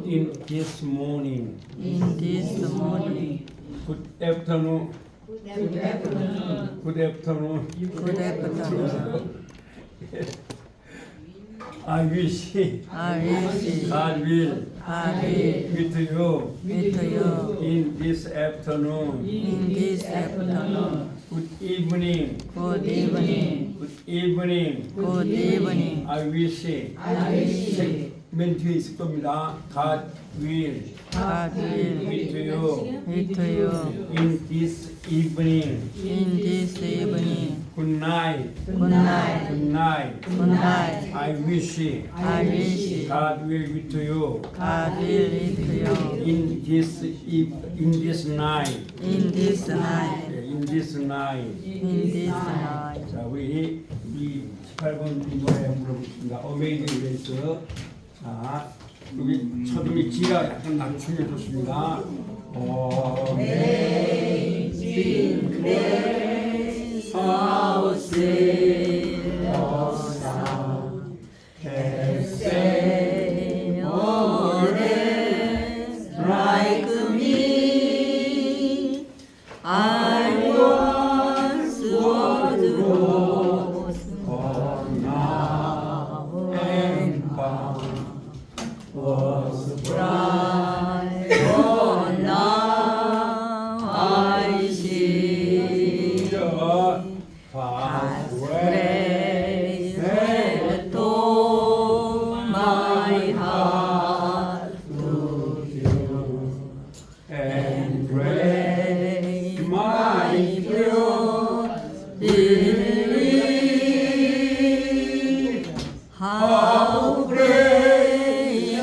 in this morning. in this morning. Good afternoon. Good afternoon. Good afternoon. Good afternoon. I wish I wish God will I will with you meet you in this afternoon. in this afternoon. Good evening. Good evening. Good evening. Good evening. I wish. 맨 뒤에 있을 겁니다. God will God will with you meet you in this evening. in this evening. Good night. Good night. Good night. Good night. I wish I wish God will with you God will meet you in this night. in this night. In this night. In this night. 자, 우리 18번 노래 불러보겠습니다. Amazing Grace. 자, 여기 첫음이 G가 약간 낮추면 좋습니다. Amazing grace, how sweet the sound that saved a wretch like me. I once was lost, but now am found. Was bright, but now I see. God's grace had torn my heart to fill, and grace my pure belief. How gracious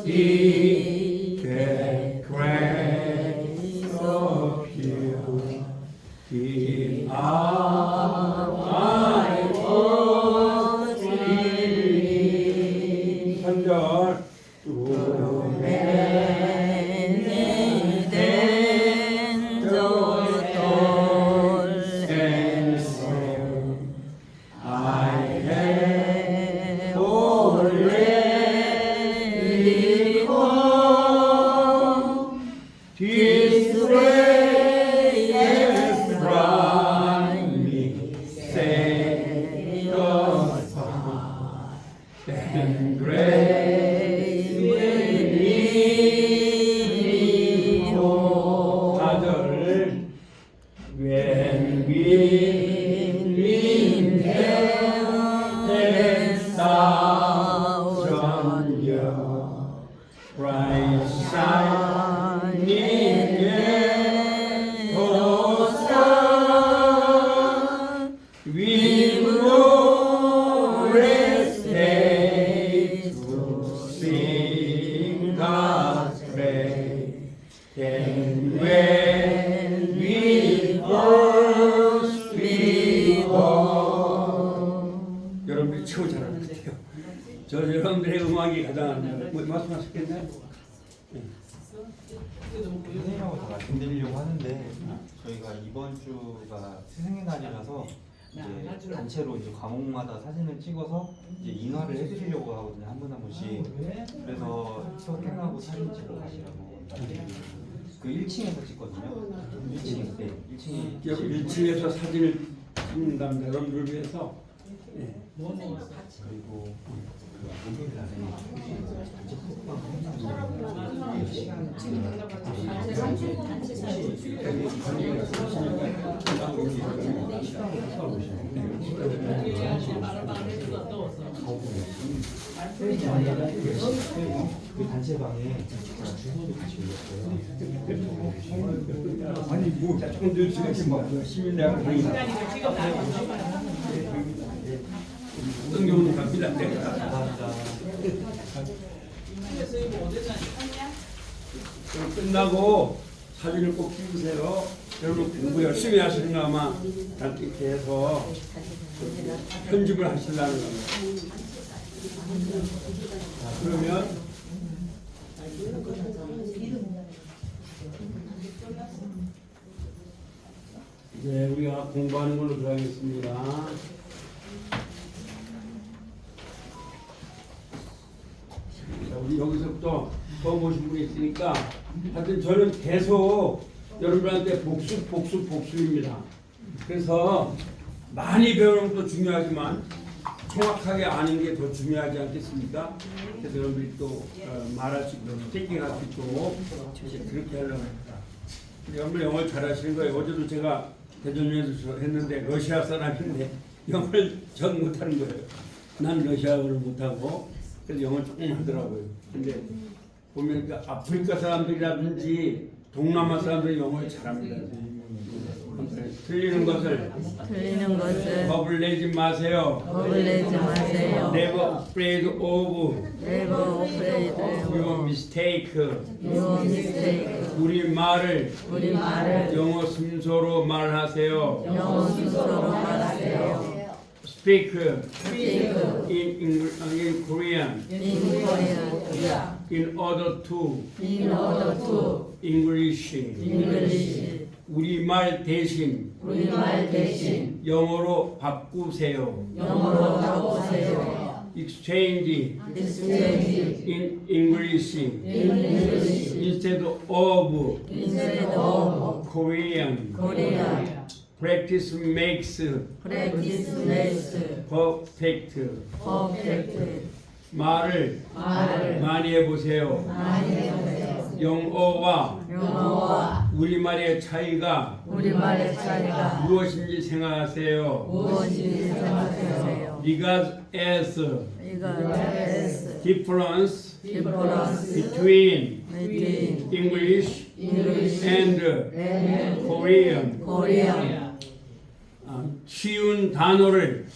is that grace of you. In our I was believe. 3절 This way has brought me Savior's far, and grace will lead me home. 4절 When we in heaven's thousand years, bright shine we glorious days to sing God's praise. And when we first behold. 여러분들이 최고 잘하는 것 같아요. 저 여러분들의 음악이 가장 뭐 말씀하셨겠나요? 선생님하고 다 말씀드리려고 하는데 저희가 이번 주가 스승의 날이라서 이제 단체로 이제 과목마다 사진을 찍어서 이제 인화를 해드리려고 하거든요. 한 분 한 분씩. 그래서 스캔하고 사진 찍고 가시라고 그 1층에서 찍거든요. 1층 네 1층에 1층에서 사진을 찍는답니다. 여러분들을 위해서. 예. 그리고 목요일 날에 단체 톡방 그 단체방에 주소도 같이 올렸어요. 아니 뭐 조금 늦으시겠지 뭐 시민대학 강의다. 어떤 경우는 갑니다. 끝나고 사진을 꼭 찍으세요. 여러분 공부 열심히 하시는 거 아마 이렇게 해서 편집을 하시려는 겁니다. 자, 그러면 이제 우리가 공부하는 걸로 들어가겠습니다. 자, 우리 여기서부터 처음 오신 분이 있으니까 하여튼 저는 계속 여러분한테 복습입니다. 그래서 많이 배우는 것도 중요하지만 정확하게 아는 게 더 중요하지 않겠습니까? 그래서 여러분들이 또 말할 수 있도록 테킹할 수 있도록 이제 그렇게 하려고 합니다. 여러분 영어를 잘하시는 거예요. 어제도 제가 대전에서 했는데 러시아 사람인데 영어를 전 못하는 거예요. 난 러시아어를 못하고 그래서 영어를 조금 하더라고요. 근데 보면 그 아프리카 사람들이라든지 동남아 사람들이 영어를 잘합니다. 틀리는 것을 겁을 내지 마세요. Never afraid of your mistake. 우리 말을 영어 순서로 말하세요. Speak in Korean in order to English. 우리말 대신 영어로 바꾸세요. Exchange in English instead of Korean. Practice makes perfect. 말을 많이 해보세요. 영어와 우리말의 차이가 무엇인지 생각하세요. Because as difference between English and Korean. 쉬운 단어를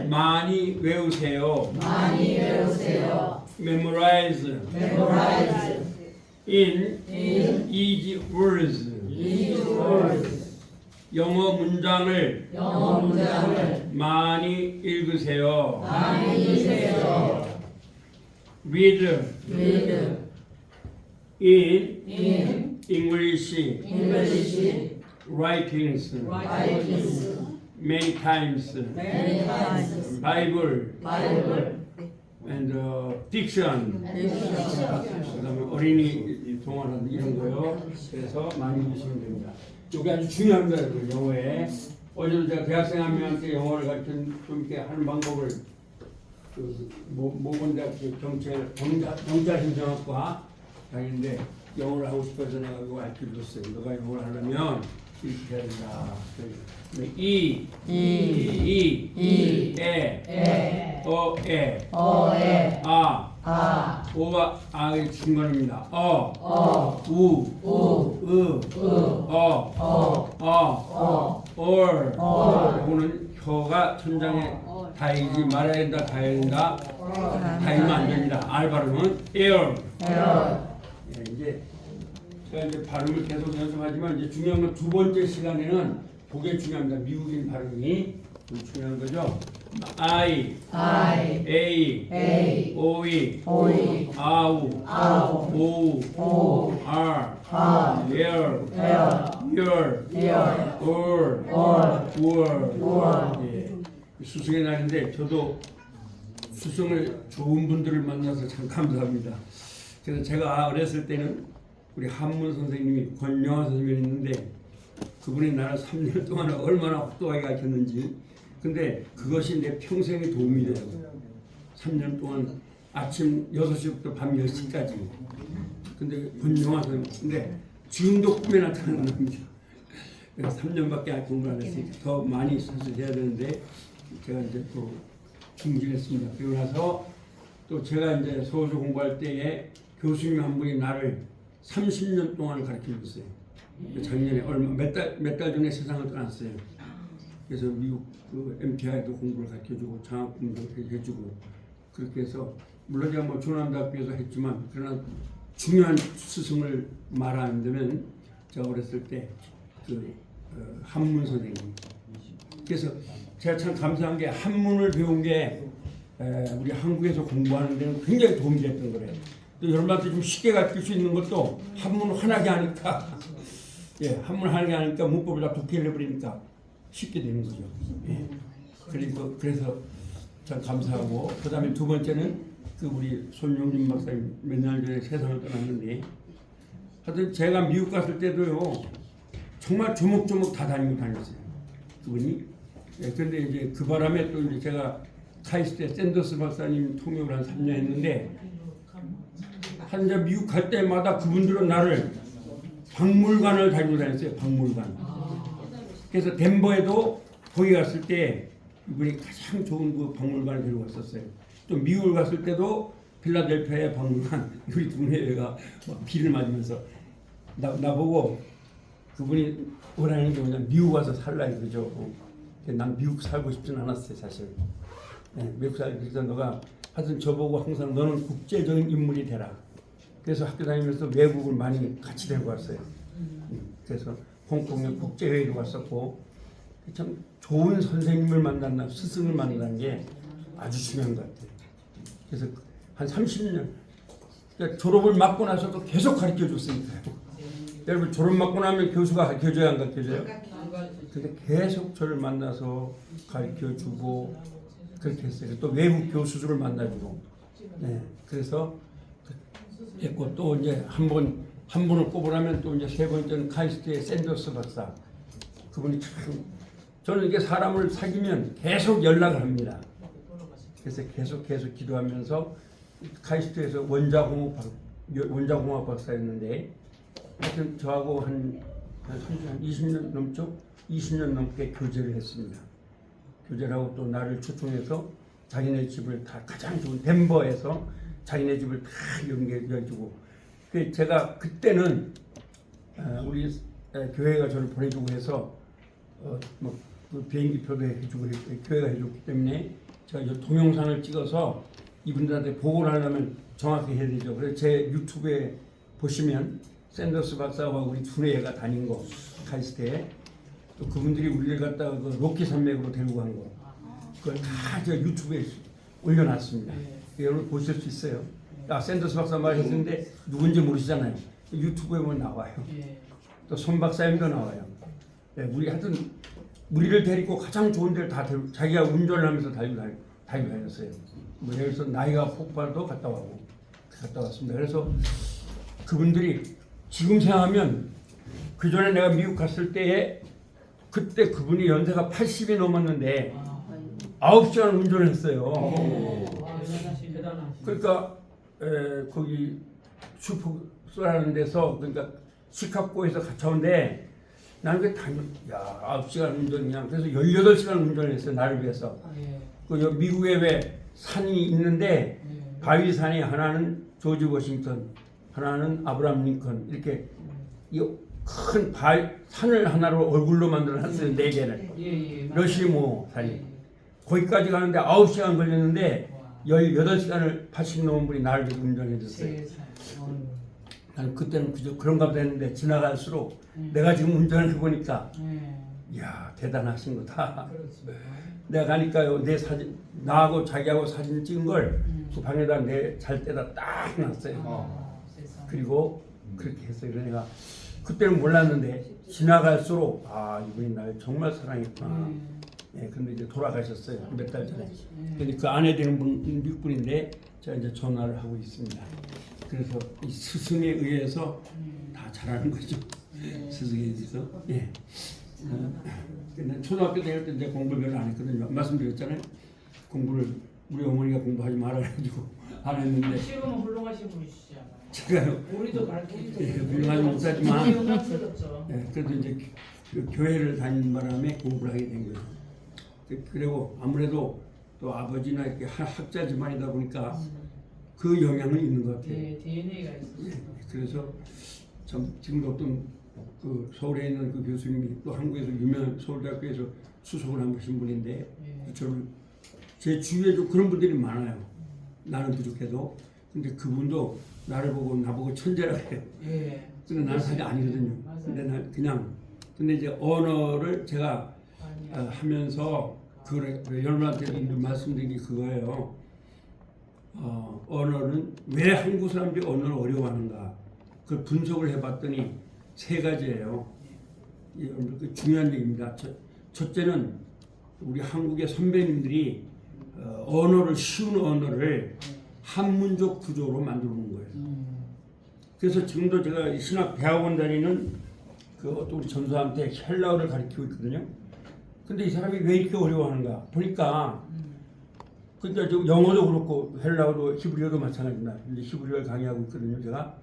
많이 외우세요. Memorize in easy words. 영어 문장을 많이 읽으세요. Read in English writings many times. Bible and fiction. 그다음에 어린이 동화나 이런 거요. 그래서 많이 보시면 됩니다. 이게 아주 중요합니다, 여러분. 영어에. 어제도 제가 대학생 한 명한테 영어를 가르친 좀 이렇게 하는 방법을 모건대학교 경찰행정학과 다니는데 영어를 하고 싶어서 내가 이거 알려줬어요. 너가 영어를 하려면 이렇게 해야 된다. 에, 어에, 오와 아의 중간입니다. 이거는 혀가 천장에 닿이지 말아야 된다, 닿아야 된다. 닿이면 안 됩니다. 알 발음은 air. 예, 이제 제가 이제 발음을 계속 연습하지만 이제 중요한 건 두 번째 시간에는 그게 중요합니다. 미국인 발음이 중요한 거죠. I, A, O이, 아우, O, R, where, your, or. 예. 수승의 날인데 저도 수승을 좋은 분들을 만나서 참 감사합니다. 그래서 제가 어렸을 때는 우리 한문 선생님이 권영화 선생님이 있는데 그분이 나를 3년 동안 얼마나 혹독하게 가르쳤는지. 근데 그것이 내 평생에 도움이 돼요. 3년 동안 아침 6시부터 밤 10시까지. 근데 권영화 선생님. 근데 지금도 꿈에 나타나는 겁니다. 3년밖에 공부를 안 했으니까 더 많이 사실 해야 되는데 제가 이제 또 중지했습니다. 그리고 나서 또 제가 이제 서울서 공부할 때에 교수님 한 분이 나를 30년 동안 가르쳐 줬어요. 작년에 몇 달 전에 세상을 떠났어요. 그래서 미국 그 MTI도 공부를 가르쳐주고 장학 공부를 해주고 그렇게 해서 물론 제가 뭐 중남대학교에서 했지만 그러나 중요한 스승을 말하는데는 제가 어렸을 때 그 한문 선생님. 그래서 제가 참 감사한 게 한문을 배운 게 우리 한국에서 공부하는 데는 굉장히 도움이 됐던 거래요. 또 여러분한테 좀 쉽게 가르칠 수 있는 것도 한문 하나게 하니까 예, 한문 하나게 하니까 문법을 다 독해를 해버리니까 쉽게 되는 거죠. 예. 그래서 참 감사하고 그 다음에 두 번째는 그 우리 손용진 박사님 몇 년 전에 세상을 떠났는데 하여튼 제가 미국 갔을 때도요 정말 조목조목 다 다녔어요 그분이. 예, 그런데 이제 그 바람에 또 이제 제가 카이스트에 샌더스 박사님 통역을 한 3년 했는데 한 이제 미국 갈 때마다 그분들은 나를 박물관을 다니고 다녔어요. 박물관. 그래서 덴버에도 거기 갔을 때 이분이 가장 좋은 그 박물관을 데리고 갔었어요. 또 미국을 갔을 때도 필라델피아의 박물관 우리 동네가 비를 맞으면서 나보고 그분이 원하는 게 뭐냐 미국 가서 살라 이거죠. 난 미국 살고 싶진 않았어요 사실. 네, 미국 살기 위해서 너가 하여튼 저보고 항상 너는 국제적인 인물이 되라. 그래서 학교 다니면서 외국을 많이 같이 데리고 왔어요. 그래서 홍콩에 국제회의도 갔었고 참 좋은 선생님을 만난다, 스승을 만나는 게 아주 중요한 것 같아요. 그래서 한 30년 그러니까 졸업을 맞고 나서도 계속 가르쳐 줬으니까요. 여러분 졸업 맞고 나면 교수가 가르쳐줘야 안 가르쳐줘요? 근데 계속 저를 만나서 가르쳐 주고 그렇게 했어요. 또 외국 교수들을 만나주고. 네, 그래서 했고 또 이제 한 분을 꼽으라면 또 이제 세 번째는 카이스트의 샌더스 박사. 그분이 참 저는 이게 사람을 사귀면 계속 연락을 합니다. 그래서 계속 기도하면서 카이스트에서 원자공학 박사였는데 하여튼 저하고 한 20년 넘죠? 20년 넘게 교제를 했습니다. 교제를 하고 또 나를 초청해서 자기네 집을 다 가장 좋은 덴버에서 자기네 집을 다 연결해주고 제가 그때는 우리 교회가 저를 보내주고 해서 그 비행기표도 해주고 교회가 해줬기 때문에 제가 이 동영상을 찍어서 이분들한테 보고를 하려면 정확히 해야 되죠. 그래서 제 유튜브에 보시면 샌더스 박사와 우리 두뇌가 다닌 거 카이스트에 또 그분들이 우리를 갖다가 그 로키 산맥으로 데리고 간 거 그걸 다 제가 유튜브에 올려놨습니다. 여러분 보실 수 있어요. 샌더스 박사 말했는데 누군지 모르시잖아요. 유튜브에 보면 나와요. 또 손 박사님도 나와요. 우리 하여튼 우리를 데리고 가장 좋은 데를 다 데리고 자기가 운전을 하면서 달리고 다녔어요. 뭐 예를 들어서 나이가 폭발도 갔다 왔습니다. 그래서 그분들이 지금 생각하면 그 전에 내가 미국 갔을 때에 그때 그분이 연세가 80이 넘었는데 9시간 운전을 했어요. 그러니까 거기 슈퍼소라는 데서 그러니까 시카고에서 갔다 온데 나는 그 9시간 운전이야. 그래서 18시간 운전을 했어요. 나를 위해서. 그 미국에 왜 산이 있는데 바위산이 하나는 조지 워싱턴, 하나는 아브라함 링컨 이렇게 이 큰 산을 하나로 얼굴로 만들어놨어요. 4개를. 러시모 산이. 거기까지 가는데 9시간 걸렸는데 18시간을 80 넘은 분이 나를 위해서 운전해줬어요. 나는 그때는 그저 그런가 보다 했는데 지나갈수록 내가 지금 운전을 해보니까 이야 대단하신 거다. 내가 가니까요 내 사진 나하고 자기하고 사진 찍은 걸 그 방에다 내 잘 때다 딱 놨어요. 그리고 그렇게 했어요. 그러니까 그때는 몰랐는데 지나갈수록 이분이 날 정말 사랑했구나. 근데 이제 돌아가셨어요. 몇 달 전에. 근데 그 아내 되는 분 미국 분인데 제가 이제 전화를 하고 있습니다. 그래서 이 스승에 의해서 다 잘하는 거죠. 스승에 의해서. 근데 초등학교 다닐 때 이제 공부를 별로 안 했거든요. 말씀드렸잖아요. 공부를 우리 어머니가 공부하지 말아가지고 안 했는데. 지금은 훌륭하신 분이시잖아요. 제가요. 우리도 가르치고. 훌륭하지 못하지만. 영광스럽죠. 그래도 이제 교회를 다니는 바람에 공부를 하게 된 거예요. 그리고 아무래도 또 아버지나 이렇게 학자 집안이다 보니까 그 영향은 있는 것 같아요. DNA가 있어요. 그래서 참 지금도 어떤 그 서울에 있는 그 교수님이 또 한국에서 유명한 서울대학교에서 수석을 하신 분인데 저를 제 주위에 좀 그런 분들이 많아요. 나는 부족해도 근데 그분도 나를 보고 나보고 천재라고 해요. 근데 나는 사실 아니거든요. 근데 난 그냥 근데 이제 언어를 제가 하면서 그래 여러분한테 말씀드린 게 그거예요. 언어는 왜 한국 사람들이 언어를 어려워하는가? 그 분석을 해봤더니 3가지예요. 중요한 얘기입니다. 첫째는 우리 한국의 선배님들이 언어를 쉬운 언어를 한문족 구조로 만들어 놓은 거예요. 그래서 지금도 제가 신학 대학원 다니는 그 어떤 우리 전사한테 헬라어를 가르치고 있거든요. 근데 이 사람이 왜 이렇게 어려워하는가 보니까 그러니까 지금 영어도 그렇고 헬라어도 히브리어도 마찬가지입니다. 근데 히브리어를 강의하고 있거든요, 제가.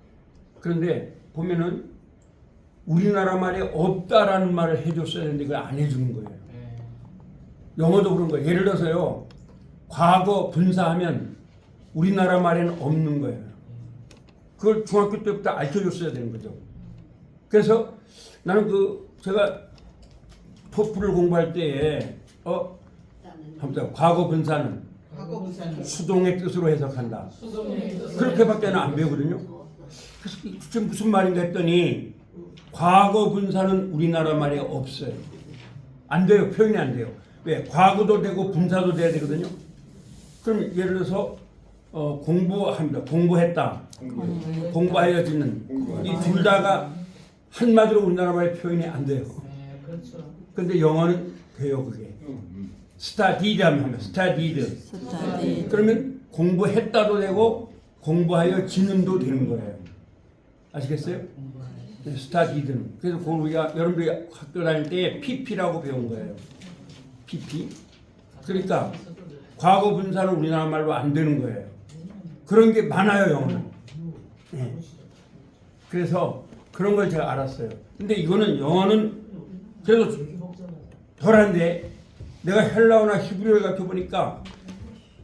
그런데 보면은 우리나라 말에 없다라는 말을 해줬어야 되는데 그걸 안 해주는 거예요. 영어도 그런 거예요. 예를 들어서요, 과거 분사하면 우리나라 말에는 없는 거예요. 그걸 중학교 때부터 알려줬어야 되는 거죠. 그래서 나는 제가 토플을 공부할 때에 아무튼 과거 분사는 수동의 뜻으로 해석한다. 그렇게밖에는 안 배우거든요. 그래서 이게 무슨 말인가 했더니 과거 분사는 우리나라 말에 없어요. 안 돼요. 표현이 안 돼요. 왜? 과거도 되고 분사도 돼야 되거든요. 그럼 예를 들어서 공부합니다. 공부했다. 공부하여지는 이 둘 다가 한마디로 우리나라 말에 표현이 안 돼요. 네, 그렇죠. 근데 영어는 돼요. 그게. 스타디드 하면 스타디드. 그러면 공부했다도 되고 공부하여 지는도 되는 거예요. 아시겠어요? 네, 스타디드는. 그래서 우리가 여러분들이 학교 다닐 때 PP라고 배운 거예요. PP. 그러니까 과거 분사는 우리나라 말로 안 되는 거예요. 그런 게 많아요, 영어는. 네. 그래서 그런 걸 제가 알았어요. 근데 이거는 영어는 그래도 덜한데 내가 헬라어나 히브리어를 가르쳐보니까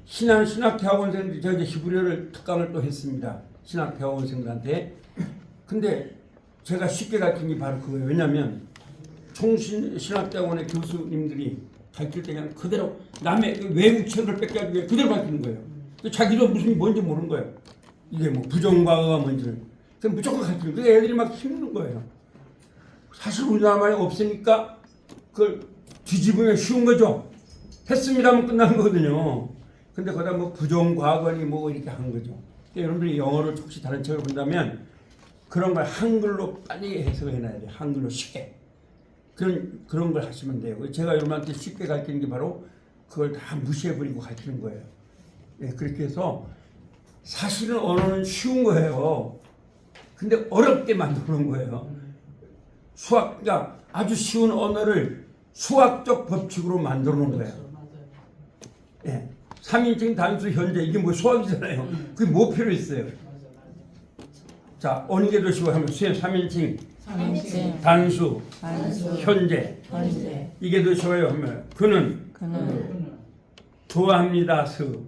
신학대학원생들이 제가 이제 히브리어를 특강을 또 했습니다. 신학대학원생들한테. 근데 제가 쉽게 가르친 게 바로 그거예요. 왜냐하면 신학대학원의 교수님들이 가르칠 때 그냥 그대로 남의 외국 책을 뺏겨가지고 그대로 가르치는 거예요. 자기도 무슨 뭔지 모르는 거예요. 이게 뭐 부정과거가 뭔지를. 그럼 무조건 가르치는 거예요. 애들이 막 힘든 거예요. 사실 우리나라 말이 없으니까 그걸 뒤집으면 쉬운 거죠. 했습니다면 끝나는 거거든요. 근데 거기다 뭐 부정과거니 뭐 이렇게 한 거죠. 그러니까 여러분들이 영어를 혹시 다른 책을 본다면 그런 걸 한글로 빨리 해석을 해놔야 돼요. 한글로 쉽게. 그런 걸 하시면 돼요. 제가 여러분한테 쉽게 가르치는 게 바로 그걸 다 무시해버리고 가르치는 거예요. 예, 그렇게 해서 사실은 언어는 쉬운 거예요. 근데 어렵게 만들어 놓은 거예요. 그러니까 아주 쉬운 언어를 수학적 법칙으로 만들어 놓은 거예요. 예. 3인칭 단수 현재 이게 뭐 수학이잖아요. 그게 뭐 필요 있어요? 자, 어느 게 더 쉬워 하면 3인칭 단수 현재 이게 더 쉬워요 하면 그는 좋아합니다 스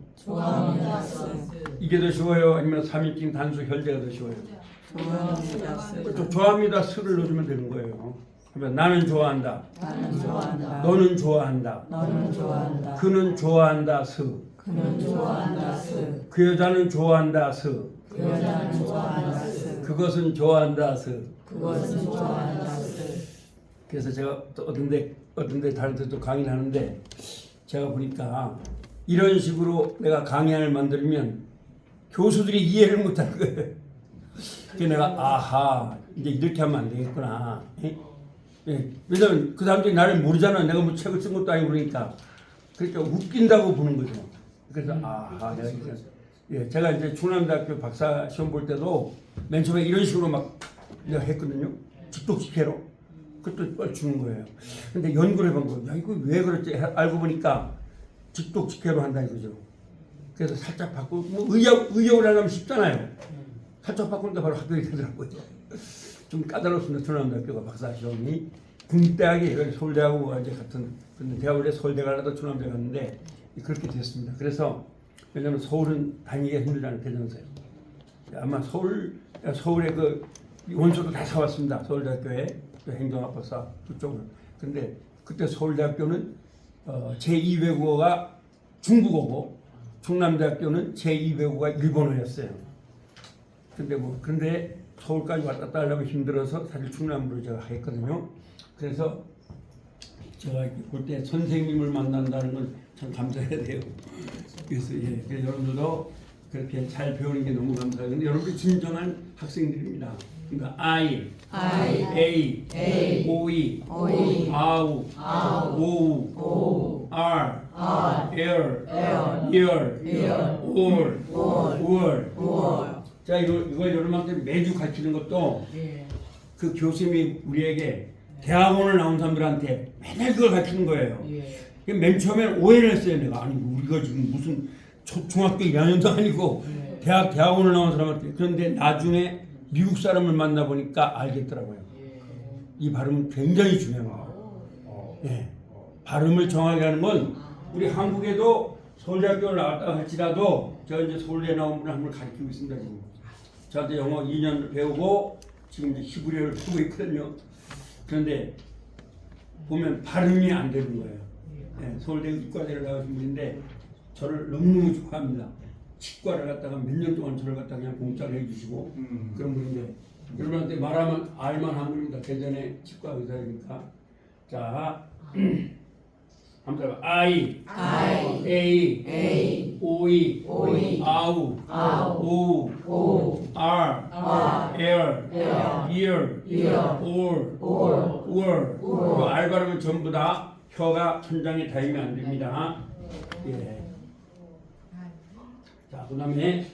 이게 더 쉬워요 아니면 3인칭 단수 현재가 더 쉬워요? 좋아합니다 스를 넣어주면 되는 거예요. 그러면 나는 좋아한다. 너는 좋아한다. 그는 좋아한다 스 그 여자는 좋아한다 스 그것은 좋아한다 스 그래서 제가 또 어떤 데 다른 데도 강의를 하는데 제가 보니까 이런 식으로 내가 강의안을 만들면 교수들이 이해를 못하는 거예요. 그래서 내가 아하 이제 이렇게 하면 안 되겠구나. 예. 왜냐면 그 사람들이 나를 모르잖아. 내가 뭐 책을 쓴 것도 아니고 그러니까 웃긴다고 보는 거죠. 그래서 아하 내가 이제 제가 이제 충남대학교 박사 시험 볼 때도 맨 처음에 이런 식으로 막 내가 했거든요. 직독식회로. 그것도 주는 거예요. 근데 연구를 해본 거예요. 야, 이거 왜 그랬지? 알고 보니까 직독식회로 한다 이거죠. 그래서 살짝 바꾸고, 뭐 의역을 하려면 쉽잖아요. 살짝 바꾸니까 바로 합격이 되더라고요. 좀 까다롭습니다. 충남대학교가 박사 시험이. 국립대학이 서울대하고 이제 같은, 근데 대학원에 서울대 가려다 충남대 갔는데 그렇게 됐습니다. 그래서 왜냐면 서울은 다니기가 힘들다는 대전서요. 아마 서울에 그 원서도 다 사왔습니다. 서울대학교에 행정학박사 그쪽으로. 근데 그때 서울대학교는 제2외국어가 중국어고 충남대학교는 제2외국어가 일본어였어요. 근데 서울까지 왔다 갔다 하려면 힘들어서 사실 충남으로 제가 했거든요. 그래서 제가 볼 때 선생님을 만난다는 건 참 감사해야 돼요. 그래서 그래서 여러분들도 그렇게 잘 배우는 게 너무 감사해요. 근데 여러분들 진정한 학생들입니다. 그러니까 I, A, OE, 아우, 오우, R, air, air, year, year, all, all, word. word. 자, 이걸 여러분한테 매주 가르치는 것도 예. 그 교수님이 우리에게 대학원을 나온 사람들한테 맨날 그걸 가르치는 거예요. 예. 맨 처음엔 오해를 했어요. 내가 아니 우리가 지금 무슨 중학교 1학년도 아니고 네. 대학원을 나온 사람한테. 그런데 나중에 미국 사람을 만나 보니까 알겠더라고요. 예. 이 발음은 굉장히 중요한 거예요. 예. 발음을 정하게 하는 건 우리 한국에도 서울대학교를 나왔다 할지라도 제가 이제 서울대 나온 분을 한 분 가르치고 있습니다. 지금 저한테 영어 2년 배우고 지금 이제 히브리어를 배우고 있거든요. 그런데 보면 발음이 안 되는 거예요. 예. 서울대 의과대를 나오신 분인데 저를 너무너무 좋아합니다. 치과를 갔다가 몇 년 동안 저를 갖다가 그냥 공짜로 해주시고 그런 분인데 여러분한테 말하면 알만한 분입니다. 대전에 치과 의사이니까. 자, 한번 I, A, A, OE, OE, 아우, 아우, O, R, Air, Year, year, All, Word. 그 R 발음은 전부 다 혀가 천장에 닿으면 안 됩니다. 예. 자, 그 다음에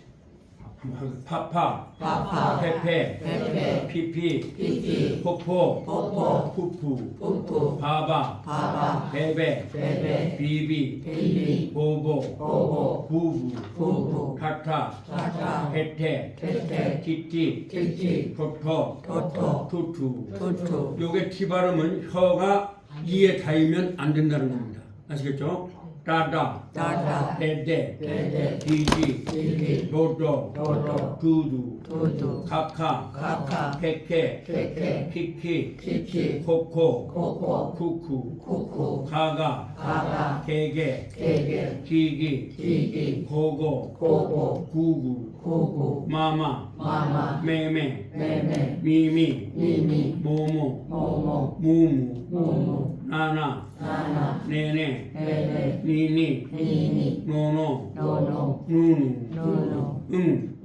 파파, 파파, 페페, 페페, 피피, 피피, 포포, 포포, 푸푸, 푸푸, 바바, 바바, 베베, 베베, 비비, 비비, 보보, 보보, 부부, 부부, 타타, 타타, 헤테, 헤테, 티티, 티티, 토토, 토토, 투투. 투투. 요게 T 발음은 혀가 이에 닿으면 안 된다는 겁니다. 아시겠죠? 따다, 따다, 데데, 데데, 디디, 디디, 도도, 도도, 두두, 두두, 카카, 카카, 케케, 케케, 키키, 키키, 코코, 코코, 쿠쿠, 쿠쿠, 가가, 가가, 게게, 게게, 기기, 기기, 고고, 고고, 구구, 구구, 마마, 마마, 메메, 메메, 미미, 미미, 모모, 모모, 무무, 무무, 나나, 나나, 네네, 네네, 니니, 니니, 노노, 노노, 누누, 누누, 응,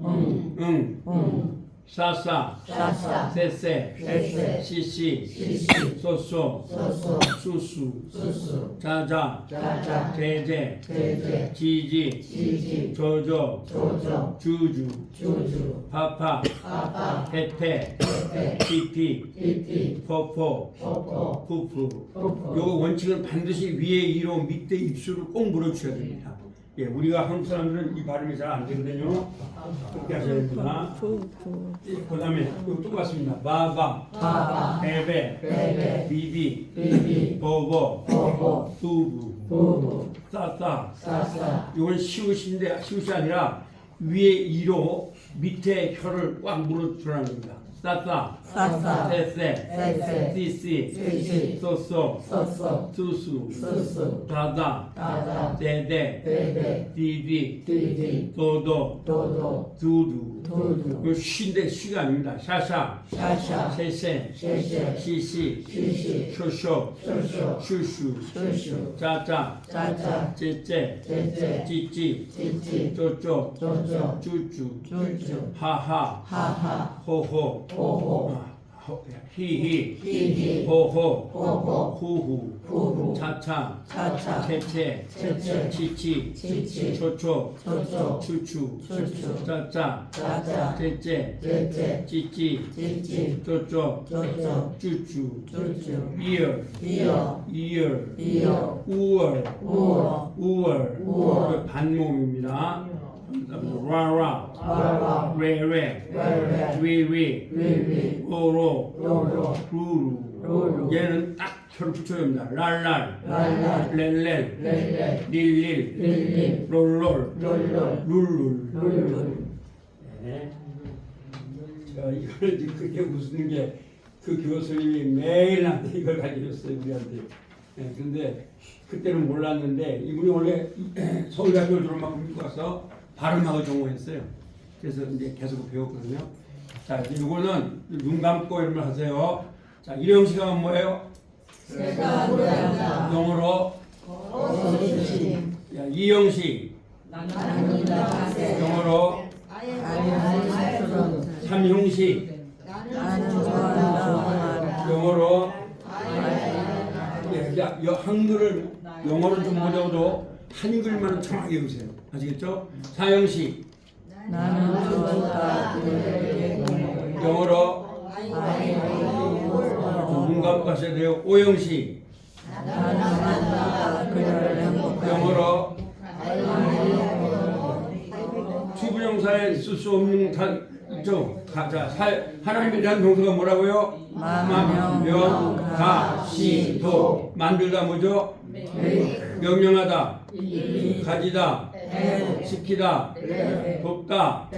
응, 응, 싸싸, 싸싸, 쎄쎄, 쎄쎄, 시시, 시시, 쏘쏘, 쏘쏘, 수수, 수수, 자자, 자자, 제제, 제제, 지지, 지지, 조조, 조조, 주주, 주주, 파파, 파파, 페페, 페페, 피피, 피피, 포포, 포포, 푸푸. 푸푸. 요 원칙은 반드시 위에 이로 밑에 입술을 꼭 물어주셔야 됩니다. 예, 우리가 한국 사람들은 이 발음이 잘 안 되거든요. 그렇게 하셔야 됩니다. 그 다음에 또 똑같습니다. 바바, 바바, 베베, 베베, 비비, 비비, 보보, 보보, 부부, 부부, 싸싸. 싸싸, 이건 시옷인데 시옷이 아니라 위에 이로 밑에 혀를 꽉 물어주라는 겁니다. 싸싸, 싸싸, 쎄쎄, 쎄쎄, 시시, 시시, 쏘쏘, 쏘쏘, 수수, 수수, 다다, 다다, 데데, 데데, 디디, 디디, 도도, 도도, 두두. 두두, 이거 쉬인데 쉬가 아닙니다. 샤샤, 샤샤, 쎄쎄, 쉐쉐, 시시, 시시, 쇼쇼, 쇼쇼, 슈슈, 슈슈, 짜짜, 짜짜, 째째, 째째, 찌찌, 찌찌, 쪼쪼, 쪼쪼, 쭈쭈, 쭈쭈, 하하, 하하, 호호, 호호, 히히, 히히, 호호, 호호, 후후, 후후, 차차, 차차, 채채, 채채, 치치, 치치, 초초, 초초, 추추, 추추, 짜짜, 짜짜, 째째, 째째, 찌찌, 찌찌, 쪼쪼, 쪼쪼, 쭈쭈, 쭈쭈, 이얼, 이어, 이얼, 이어, 우얼, 우어, 우얼, 우얼. 반모음입니다. 라라, 라라, 레레, 레레, 위위, 위위, 로로, 로로, 루루. 루루. 얘는 딱 혀를 붙여야 됩니다. 랄랄, 랄랄, 렐렐, 렐렐, 릴릴, 릴릴, 롤롤, 롤롤, 룰룰. 룰룰. 네. 자, 이걸 이제 그게 웃는 게 그 교수님이 매일 나한테 이걸 가르쳐줬어요, 우리한테. 네, 근데 그때는 몰랐는데 이분이 원래 서울대학교 졸업하고 미국 가서 발음학을 전공했어요. 그래서 이제 계속 배웠거든요. 자, 이제 이거는 눈 감고 이런 걸 하세요. 자, 일회용 시간은 뭐예요? 세상이다. 영어로 어서시, 야, 이형식, 나는다 하세, 영어로 나는 스스로, 삼형식, 나는 좋아한다, 영어로 야, 한글을 영어는 좀 못해도 한글만은 정확히 외우세요. 아시겠죠? 사형식 나는 주었다 그들에게 공을 영어로 눈 감고 하셔야 돼요. 오형식 나는 만나다 그들을 행복하게 영어로 투부정사에 쓸 수 없는 하나님에 대한 동사가 뭐라고요? 명가시도 만들다 뭐죠? 명령하다, 가지다, 시키다, 돕다.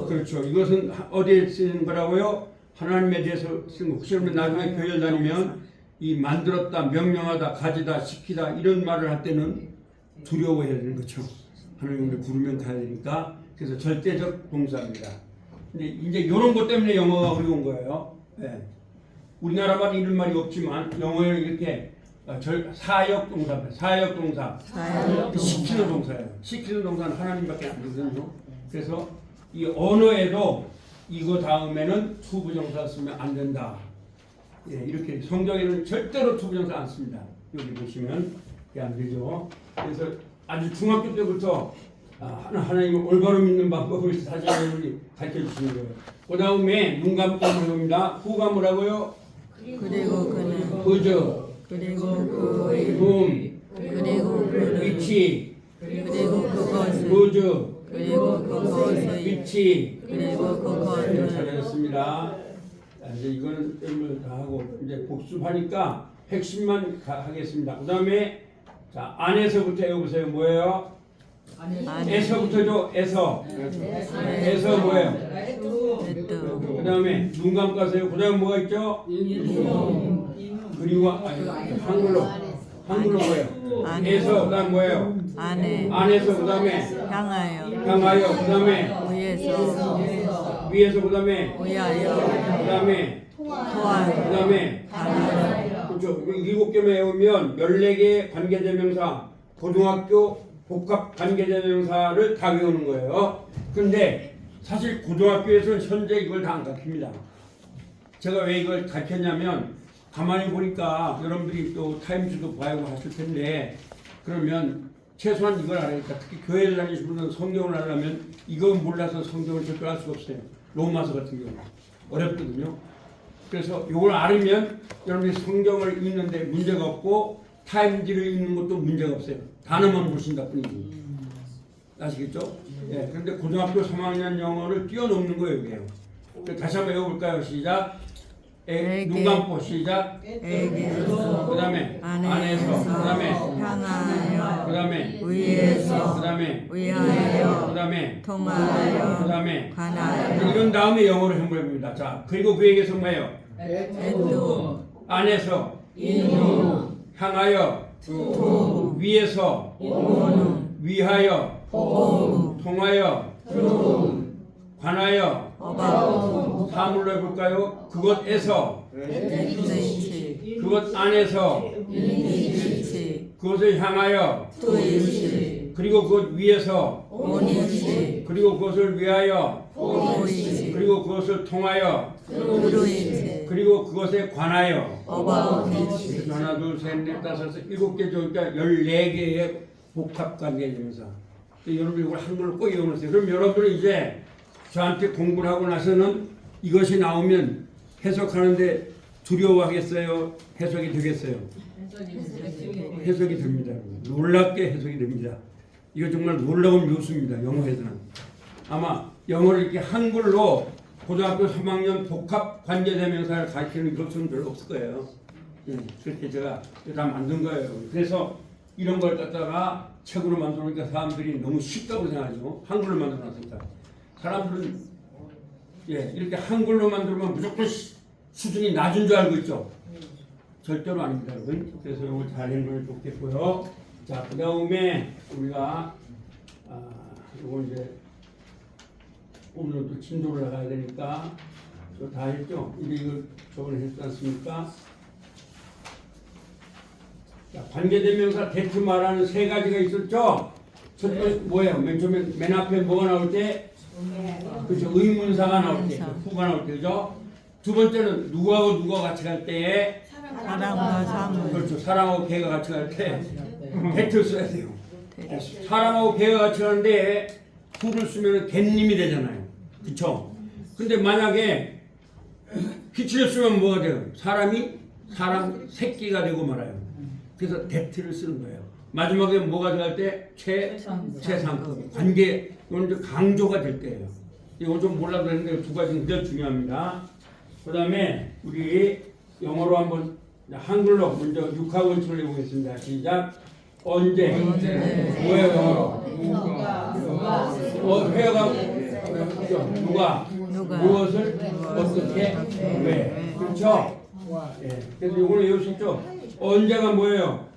그렇죠. 이것은 어디에 쓰는 거라고요? 하나님에 대해서 쓰는 거. 혹시 여러분 나중에 교회를 다니면 이 만들었다, 명령하다, 가지다, 시키다 이런 말을 할 때는 두려워해야 되는 거죠. 하나님을 부르면 가야 되니까. 그래서 절대적 동사입니다. 근데 이제 이런 것 때문에 영어가 어려운 거예요. 네. 우리나라 말 이런 말이 없지만 영어에 이렇게 사역 동사, 사역 동사, 시키는 동사예요. 시키는 동사는 하나님밖에 안 되거든요. 그래서 이 언어에도 이거 다음에는 투부정사 쓰면 안 된다. 예, 이렇게 성경에는 절대로 투부정사 안 씁니다. 여기 보시면 이게 안 되죠. 그래서 아주 중학교 때부터 하나님을 올바로 믿는 방법을 사장님이 가르쳐주시는 거예요. 그 다음에 눈 감고 물어봅니다. 후가 뭐라고요? 그리고 그는 그저, 그리고 그의 그리고 그를 위치, 그리고 그것을 그저, 그리고 그것의 위치. 그리고 그것을 잘하셨습니다. 이제 이거는 다 하고 이제 복습하니까 핵심만 하겠습니다. 그 다음에 자 안에서부터 해보세요. 뭐예요? 에서부터죠. 에서 뭐예요? 그 다음에 눈 감고 하세요. 그 다음에 뭐가 있죠? 그리고 한글로 뭐예요? 에서 그 다음 뭐예요? 안에서 그 다음에 향하여 그 다음에 위에서 그 다음에 위하여 그 다음에 토하여 그 다음에 그렇죠. 7개만 외우면 14개의 관계대명사 고등학교 복합 관계대명사를 다 외우는 거예요. 근데 사실 고등학교에서는 현재 이걸 다 안 가르칩니다. 제가 왜 이걸 가르쳤냐면 가만히 보니까 여러분들이 또 타임즈도 봐야 하실 텐데 그러면 최소한 이걸 알아야니까 특히 교회를 다니시는 분은 성경을 알려면 이거 몰라서 성경을 절대 할 수가 없어요. 로마서 같은 경우 어렵거든요. 그래서 이걸 알으면 여러분이 성경을 읽는데 문제가 없고 타임즈를 읽는 것도 문제가 없어요. 단어만 보신다 뿐이지. 아시겠죠? 예. 그런데 고등학교 3학년 영어를 뛰어넘는 거예요, 이게요. 다시 한번 외워볼까요? 시작. 눈 감고 시작. 그 다음에 안에서, 그 다음에 향하여 그 다음에 위에서 그 다음에 위하여 그 다음에 통하여 그 다음에 관하여 이런 다음에 영어를 한번 해봅니다. 자, 그리고 그에게서 뭐예요? 애도 안에서 향하여 위에서 위하여 통하여 관하여 사물로 해볼까요? 그것에서 그것 안에서 그것을 향하여 그리고 그것 위에서 그리고 그것을 위하여 그리고 그것을 통하여 그리고 그것에 관하여 하나 둘셋넷 다섯 7개 그러니까 14개의 복합관계대명사. 여러분 이걸 한글로 꼭 외워놓으세요. 그럼 여러분은 이제 저한테 공부를 하고 나서는 이것이 나오면 해석하는데 두려워하겠어요? 해석이 되겠어요? 해석이 됩니다. 놀랍게 해석이 됩니다. 이거 정말 놀라운 묘수입니다. 영어에서는. 아마 영어를 이렇게 한글로 고등학교 3학년 복합 관계대명사를 가르치는 교수는 별로 없을 거예요. 그렇게 제가 다 만든 거예요. 그래서 이런 걸 갖다가 책으로 만들니까 사람들이 너무 쉽다고 생각하죠. 한글로 만들어놨으니까. 사람들은 이렇게 한글로 만들면 무조건 수준이 낮은 줄 알고 있죠. 절대로 아닙니다, 여러분. 그래서 이걸 잘 해놓으면 좋겠고요. 자, 그 다음에 우리가 이거 이제 오늘은 또 진도를 나가야 되니까 저 다 했죠. 이제 이걸 저번에 했지 않습니까? 자, 관계대명사 대표 말하는 3가지가 있었죠. 첫 번째 뭐예요? 맨 처음에 맨 앞에 뭐가 나올 때? 그렇죠. 의문사가 나올 때, 후가 나올 때, 그죠? 두 번째는 누구하고 누가 같이 갈 때? 사랑과 사물 그렇죠. 사랑하고 개가 같이 갈 때. 대틀 써야 돼요. 사람하고 개가 같이 가는데 풀을 쓰면 갯님이 되잖아요. 그쵸? 근데 만약에 기치를 쓰면 뭐가 돼요? 사람 새끼가 되고 말아요. 그래서 대틀을 쓰는 거예요. 마지막에 뭐가 들어갈 때? 최상급. 관계, 이건 이제 강조가 될 때예요. 이건 좀 몰라도 되는데 두 가지는 굉장히 중요합니다. 그 다음에 우리 영어로 한번 한글로 먼저 육하 원칙을 해보겠습니다. 시작. 언제? 뭐예요 영어로? 회화가 누가? 무엇을? 어떻게? 왜? 그렇죠? 예. 그래서 이걸 외울 수 있죠? 언제가 뭐예요?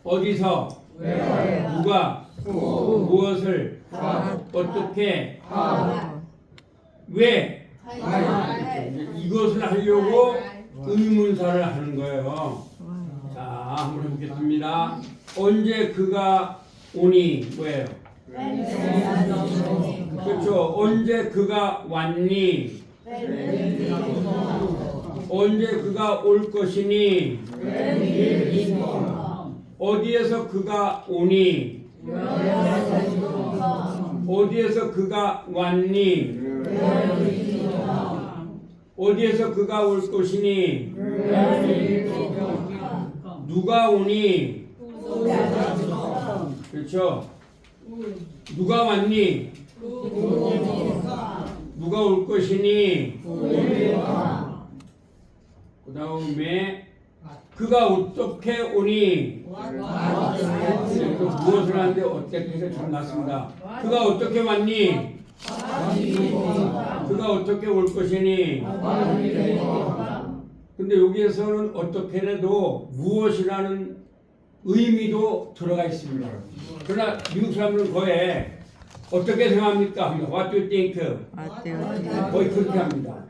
어디서? 누가? 무엇을? 어떻게? 왜? 이것을 하려고 의문사를 하는 거예요. 자, 한번 해보겠습니다. 언제 그가 오니? 뭐예요? 그렇죠. 언제 그가 왔니? 언제 그가 올 것이니? 어디에서 그가 오니? 어디에서 그가 왔니? 어디에서 그가 올 것이니? 누가 오니? 그렇죠. 누가 왔니? 누가 올 것이니? 그 다음에 그가 어떻게 오니? 무엇을 하는데 어떻게 해서 참 났습니다. 그가 어떻게 왔니? 그가 어떻게 올 것이니? 근데 여기에서는 어떻게라도 무엇이라는 의미도 들어가 있습니다. 그러나 미국 사람들은 거의 어떻게 생각합니까? What do you think? 거의 그렇게 합니다.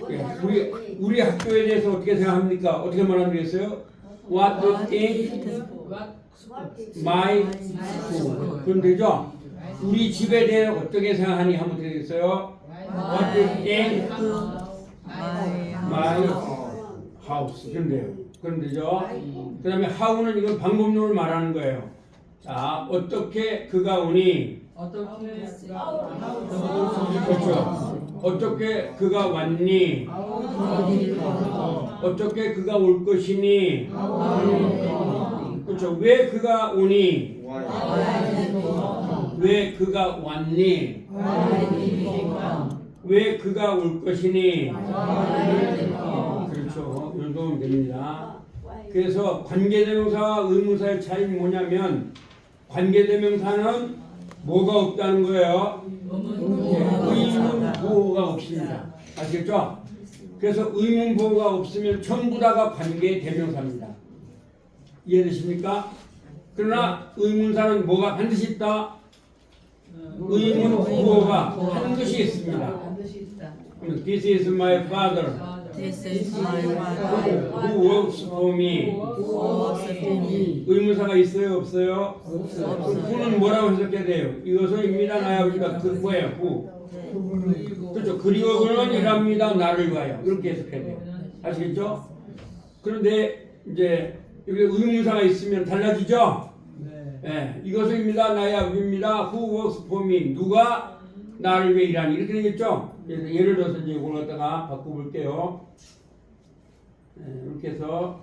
예, 우리 학교에 대해서 어떻게 생각합니까? 어떻게 말하면 되겠어요? What do you think? My school. 그럼 되죠? 우리 집에 대해 어떻게 생각하니? 하면 되겠어요? What do you think? My house. 그럼 돼요. 그럼 되죠? 그 다음에 how는 이건 방법론을 말하는 거예요. 자, 어떻게 그가 오니? 그렇죠. 어떻게 그가 왔니? 어떻게 그가 올 것이니? 그렇죠. 왜 그가 오니? 왜 그가 왔니? 왜 그가 올 것이니? 그렇죠. 이런 도움 됩니다. 그래서 관계대명사와 의문사의 차이는 뭐냐면 관계대명사는 뭐가 없다는 거예요? 의문 보호가 없습니다. 아시겠죠? 그래서 의문 보호가 없으면 전부 다가 관계대명사입니다. 이해되십니까? 그러나 의문사는 뭐가 반드시 있다? 의문 보호가 반드시 있습니다. This is my father. This is my father. Who works for me? Who works for me? 의문사가 있어요, 없어요? who는 뭐라고 해석해야 돼요? 이것은입니다, 나야 그러니까 그 뭐예요? who. 그렇죠. 그리고 그는 일합니다, 나를 위하여. 이렇게 해석해야 돼요. 아시겠죠? 그런데 이제 여기 의문사가 있으면 달라지죠? 네. 이것은입니다, 나의 아버지입니다. Who works for me? 누가 나를 위해 일하니? 이렇게 되겠죠? 예를 들어서 이제 이걸 갖다가 바꿔볼게요. 네, 이렇게 해서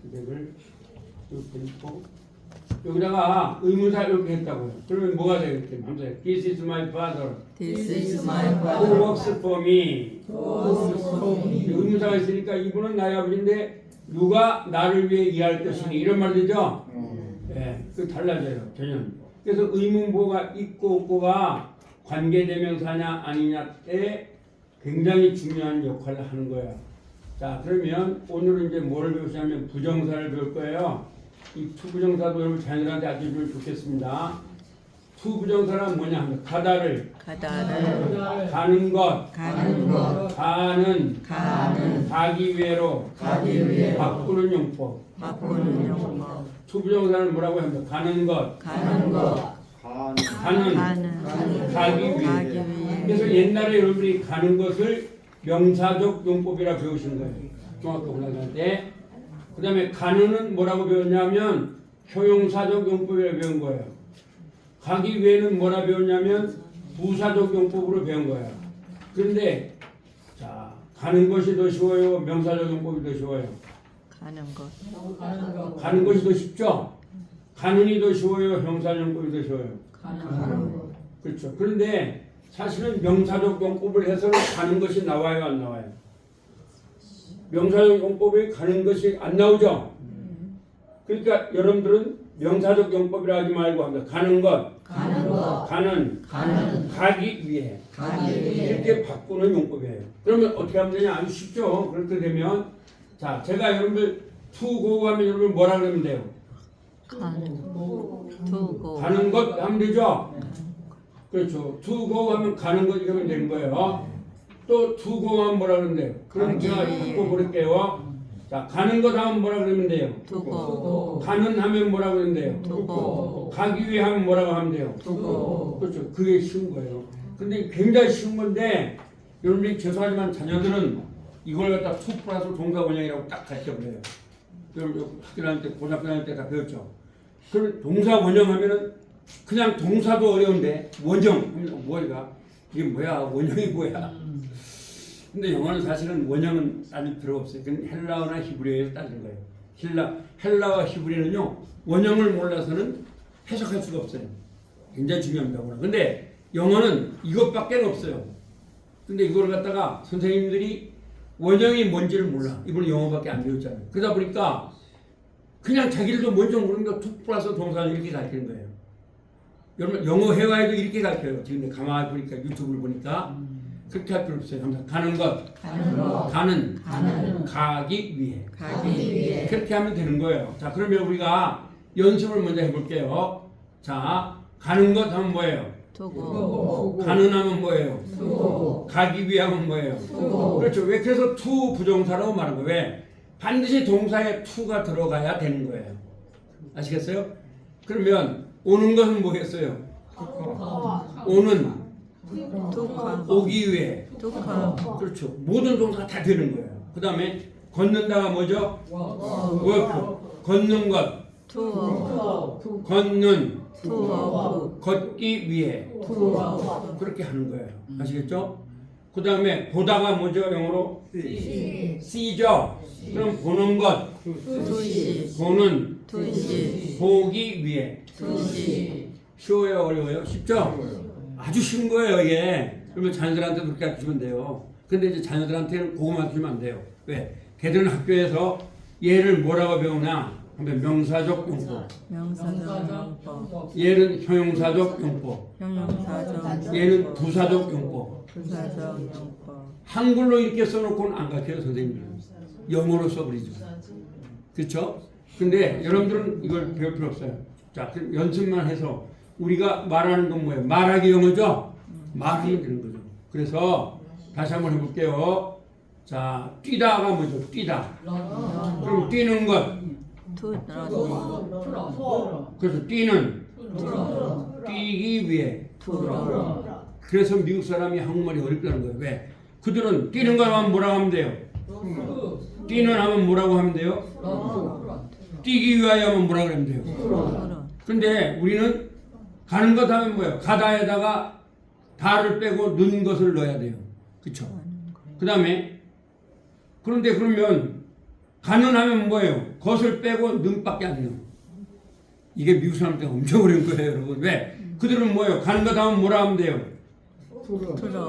그대를 이렇게 놓고 여기다가 의문사 이렇게 했다고요. 그러면 뭐가 돼요? 이렇게 하면서 This is my father. This is my Who father. works for me? Who works for me? 의문사가 있으니까 이분은 나의 아버지인데 누가 나를 위해 일할 것이니 이런 말 되죠? 네, 그 달라져요 전혀. 그래서 의문보가 있고 없고가 관계대명사냐 아니냐에 굉장히 중요한 역할을 하는 거예요. 자, 그러면 오늘은 이제 뭐를 배우시냐면 부정사를 배울 거예요. 이 투부정사도 여러분 자녀들한테 알려주면 좋겠습니다. 투부정사란 뭐냐 하면 가다를 가는 것 가는 가기 위해로 바꾸는 용법. 투부정사는 뭐라고 하면 가는 것 가는 가기 위해. 그래서 옛날에 여러분이 가는 것을 명사적 용법이라 배우시는 거예요. 중학교 올라갈 때 그 다음에 가는은 뭐라고 배웠냐면 형용사적 용법이라고 배운 거예요. 가기 위해는 뭐라 배웠냐면 부사적 용법으로 배운 거예요. 그런데 자 가는 것이 더 쉬워요, 명사적 용법이 더 쉬워요? 가는 것. 가는 것이 더 쉽죠? 가는이 더 쉬워요, 형사적 용법이 더 쉬워요? 가는 것. 그렇죠. 그런데 사실은 명사적 용법을 해서는 가는 것이 나와요, 안 나와요? 명사적 용법에 가는 것이 안 나오죠? 그러니까 여러분들은 명사적 용법이라 하지 말고 합니다. 가는 것, 가는 것. 가는, 가기 위해. 가기 위해. 이렇게 바꾸는 용법이에요. 그러면 어떻게 하면 되냐? 아주 쉽죠. 그렇게 되면 자, 제가 여러분들 to go 하면 여러분 뭐라 그러면 돼요? 두고. 가는 것 하면 되죠? 그렇죠. to go 하면 가는 것 이러면 되는 거예요. 또 to go 하면 뭐라 그러면 돼요? 그럼 제가 바꿔볼게요. 자, 가는 것 하면 뭐라 그러면 돼요? 두고. 가는 하면 뭐라 그러면 돼요? 두고. 가기 위해 하면 뭐라고 하면 돼요? 두고. 그렇죠. 그게 쉬운 거예요. 근데 굉장히 쉬운 건데 여러분들이 죄송하지만 자녀들은 이걸 갖다 to 플러스 동사 원형이라고 딱 가르쳐버려요. 여러분 학교 다닐 때 고등학교 다닐 때 다 배웠죠. 그럼 동사 원형 하면은 그냥 동사도 어려운데 원형 뭐야? 이게 뭐야? 원형이 뭐야? 근데 영어는 사실은 원형은 따질 필요가 없어요. 그건 헬라어나 히브리어에서 따진 거예요. 헬라와 히브리어는요 원형을 몰라서는 해석할 수가 없어요. 굉장히 중요합니다. 근데 영어는 이것밖에 없어요. 근데 이걸 갖다가 선생님들이 원형이 뭔지를 몰라. 이분은 영어밖에 안 배웠잖아요. 그러다 보니까 그냥 자기들도 뭔지 모르니까 툭 플러스 동사를 이렇게 가르치는 거예요. 여러분 영어 회화에도 이렇게 가르쳐요. 지금 가만히 보니까 유튜브를 보니까 그렇게 할 필요 없어요. 항상 가는 것, 가는, 가기 위해. 가기 위해. 그렇게 하면 되는 거예요. 자, 그러면 우리가 연습을 먼저 해볼게요. 자, 가는 것 하면 뭐예요? 두고. 가는 하면 뭐예요? 가기 위해 하면 뭐예요? 그렇죠. 왜 그래서 to 부정사라고 말한 거예요? 왜? 반드시 동사에 to가 들어가야 되는 거예요. 아시겠어요? 그러면 오는 것은 뭐겠어요? 오는, 두고. 오기 위해. 두고. 그렇죠. 모든 동사가 다 되는 거예요. 그 다음에 걷는다가 뭐죠? 워크. 걷는 것, 투어. 걷는, 투어. 걷기 위해. 투어. 그렇게 하는 거예요. 아시겠죠? 그 다음에 보다가 뭐죠? 영어로? see죠? 그럼 보는 것, 투시. 보는, 투시. 보기 위해. 투시. 쉬워요? 어려워요? 쉽죠? 아주 쉬운 거예요, 이게. 그러면 자녀들한테 그렇게 가르치면 돼요. 근데 이제 자녀들한테는 그거만 주면 안 돼요. 왜? 걔들은 학교에서 얘를 뭐라고 배우냐? 하면 명사적 용법. 명사적 용법. 얘는 형용사적 용법. 형용사적. 얘는 부사적 용법. 부사적 용법. 한글로 이렇게 써놓고는 안 가르쳐요, 선생님들은. 영어로 써버리죠. 그렇죠? 근데 여러분들은 이걸 배울 필요 없어요. 자, 그럼 연습만 해서 우리가 말하는 건 뭐예요? 말하기 영어죠? 말하면 되는 거죠. 그래서 다시 한번 해볼게요. 자, 뛰다가 뭐죠? 뛰다. 그럼 뛰는 것. 투. 그래서 뛰는. 뛰기 위해. 그래서 미국 사람이 한국말이 어렵다는 거예요. 왜? 그들은 뛰는 거 하면 뭐라고 하면 돼요? 뛰는 하면 뭐라고 하면 돼요? 뛰기 위하여 하면 뭐라고 하면 돼요? 근데 우리는 가는 것 하면 뭐예요? 가다에다가 다를 빼고 는 것을 넣어야 돼요. 그쵸? 그 다음에 그런데 그러면 가는 하면 뭐예요? 것을 빼고 는밖에 안 돼요. 이게 미국 사람한테 엄청 어려운 거예요, 여러분. 왜? 그들은 뭐예요? 가는 것 하면 뭐라 하면 돼요?